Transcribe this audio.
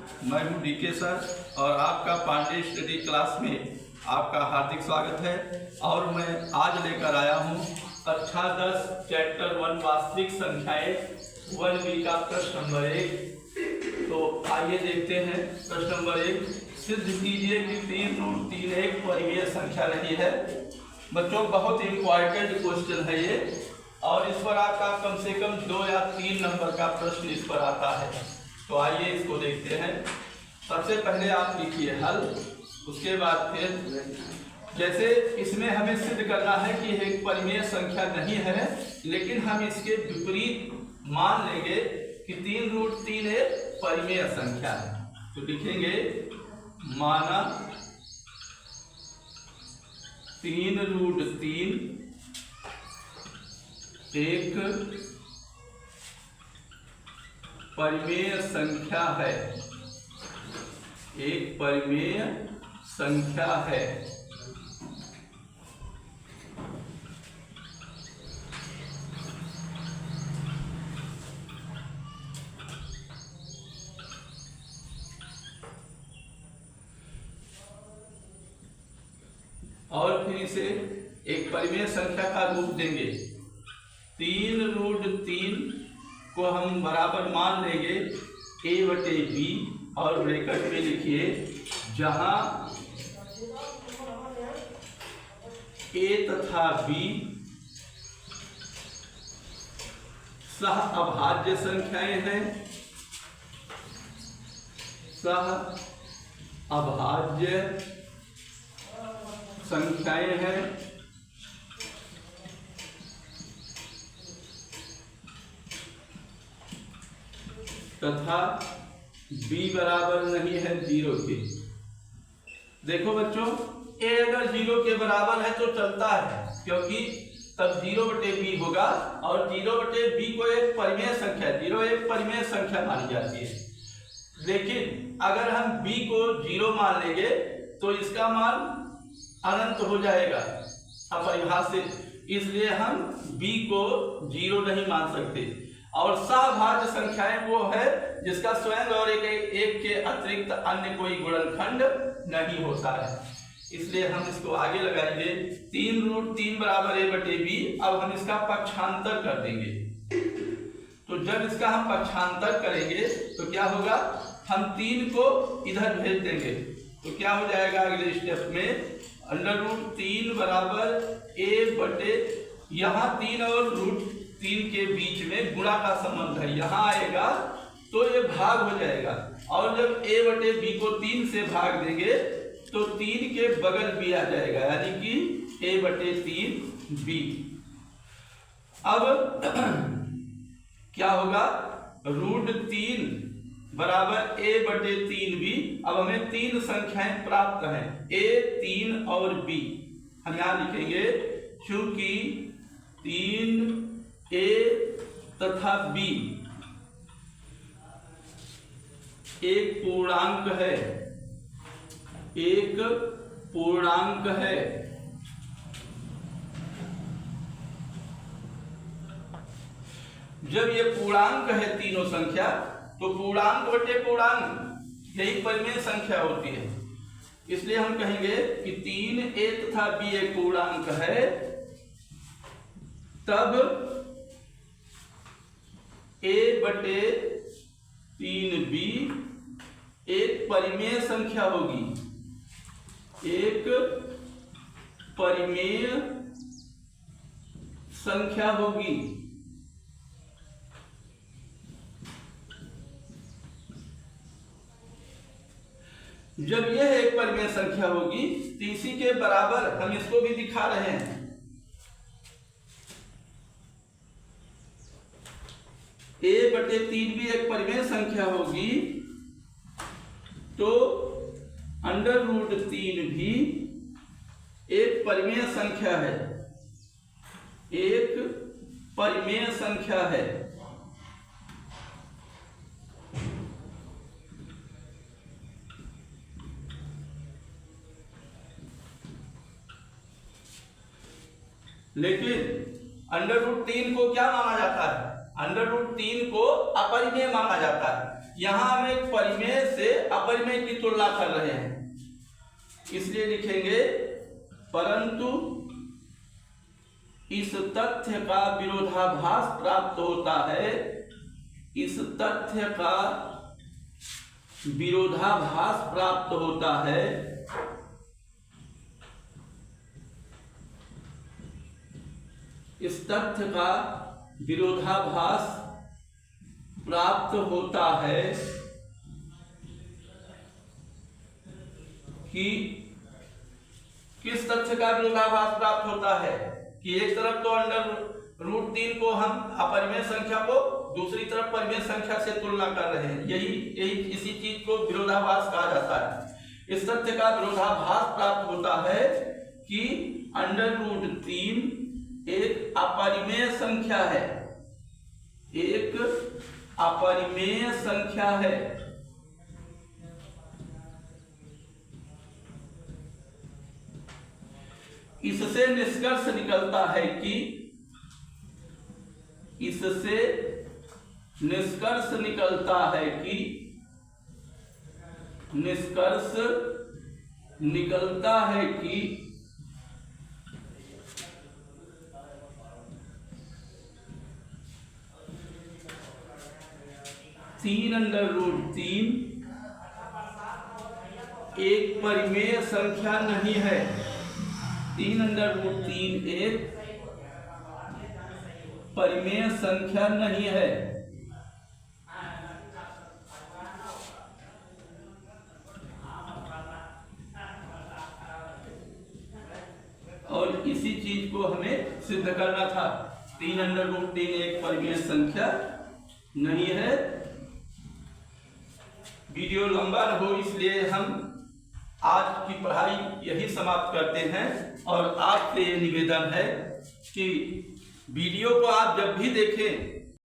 मैं हूं DK sir और आपका पांडे स्टडी क्लास में आपका हार्दिक स्वागत है। और मैं आज लेकर आया हूं कक्षा 10 चैप्टर 1 वास्तविक संख्याएं 1B का प्रश्न नंबर 1। तो आइए देखते हैं प्रश्न नंबर 1। सिद्ध कीजिए कि 3 रूट 3 एक परिमेय संख्या नहीं है। बच्चों बहुत इंपॉर्टेंट क्वेश्चन है ये, और इस पर आपका कम से कम 2 या 3 नंबर का प्रश्न इस पर आता है। तो आइए इसको देखते हैं। सबसे पहले आप लिखिए हल, उसके बाद फिर जैसे इसमें हमें सिद्ध करना है कि एक परिमेय संख्या नहीं है, लेकिन हम इसके विपरीत मान लेंगे कि 3 रूट 3 एक परिमेय संख्या है। तो लिखेंगे माना 3 रूट 3 एक परिमेय संख्या है, एक परिमेय संख्या है। और फिर इसे एक परिमेय संख्या का रूप देंगे। 3 रूट 3 को हम बराबर मान लेंगे a/b, और ब्रैकेट में लिखिए जहां a तथा b सह अभाज्य संख्याएं हैं, सह अभाज्य संख्याएं हैं। तथा b बराबर नहीं है 0 के। देखो बच्चों, a अगर 0 के बराबर है तो चलता है, क्योंकि तब 0/b होगा, और 0/b को एक परिमेय संख्या, 0 एक परिमेय संख्या मानी जाती है। लेकिन अगर हम b को 0 मान लेंगे तो इसका मान अनंत हो जाएगा अपरिभाषित, इसलिए हम b को 0 नहीं मान सकते। और सहभाज्य संख्याएं वो है जिसका स्वयं और एक के अतिरिक्त अन्य कोई गुणनखंड नहीं होता है, इसलिए हम इसको आगे लगाएंगे। 3 रूट 3 बराबर a/b। अब हम इसका पक्षांतर कर देंगे। तो जब इसका हम पक्षांतर करेंगे तो क्या होगा, हम 3 को इधर भेज देंगे तो क्या हो जाएगा अगले स्टेप में, √3 बराबर a/, यहाँ 3 और √3 के बीच में गुणा का संबंध है, यहाँ आएगा तो ये भाग हो जाएगा। और जब a/b को 3 से भाग देंगे तो 3 के बगल b आ जाएगा, यानी कि a/3b। अब क्या होगा, √3 बराबर a/3b। अब हमें 3 संख्याएं प्राप्त हैं, a, 3 और b। हम यहाँ लिखेंगे चूंकि 3a तथा b एक पूर्णांक है, एक पूर्णांक है, जब ये पूर्णांक है तीनों संख्या, तो पूर्णांक बटे पूर्णांक यही परिमेय संख्या होती है। इसलिए हम कहेंगे कि 3a तथा b एक पूर्णांक है, तब a/3b एक परिमेय संख्या होगी, एक परिमेय संख्या होगी। जब यह एक परिमेय संख्या होगी तो इसी के बराबर हम इसको भी दिखा रहे हैं। a/3b एक परिमेय संख्या होगी तो √3 भी एक परिमेय संख्या है, एक परिमेय संख्या है। लेकिन अंडर रूट 3 को क्या माना जाता है? अंडर रूट 3 को अपरिमेय माना जाता है। यहां हम एक परिमेय से अपरिमेय की तुलना कर रहे हैं, इसलिए लिखेंगे परंतु इस तथ्य का विरोधाभास प्राप्त होता है, इस तथ्य का विरोधाभास प्राप्त होता है इस तथ्य का विरोधाभास प्राप्त होता है कि किस तथ्य का विरोधाभास प्राप्त होता है कि एक तरफ तो √3 को हम अपरिमेय संख्या को दूसरी तरफ परिमेय संख्या से तुलना कर रहे हैं, यही इसी चीज को विरोधाभास कहा जाता है। इस तथ्य का विरोधाभास प्राप्त होता है कि √3 एक अपरिमेय संख्या है, एक अपरिमेय संख्या है। इससे निष्कर्ष निकलता है कि (3√3) एक परिमेय संख्या नहीं है। 3√3 एक परिमेय संख्या नहीं है। और इसी चीज को हमें सिद्ध करना था। 3√3 एक परिमेय संख्या नहीं है। वीडियो लंबा न हो इसलिए हम आज की पढ़ाई यही समाप्त करते हैं और आपसे ये निवेदन है कि वीडियो को आप जब भी देखें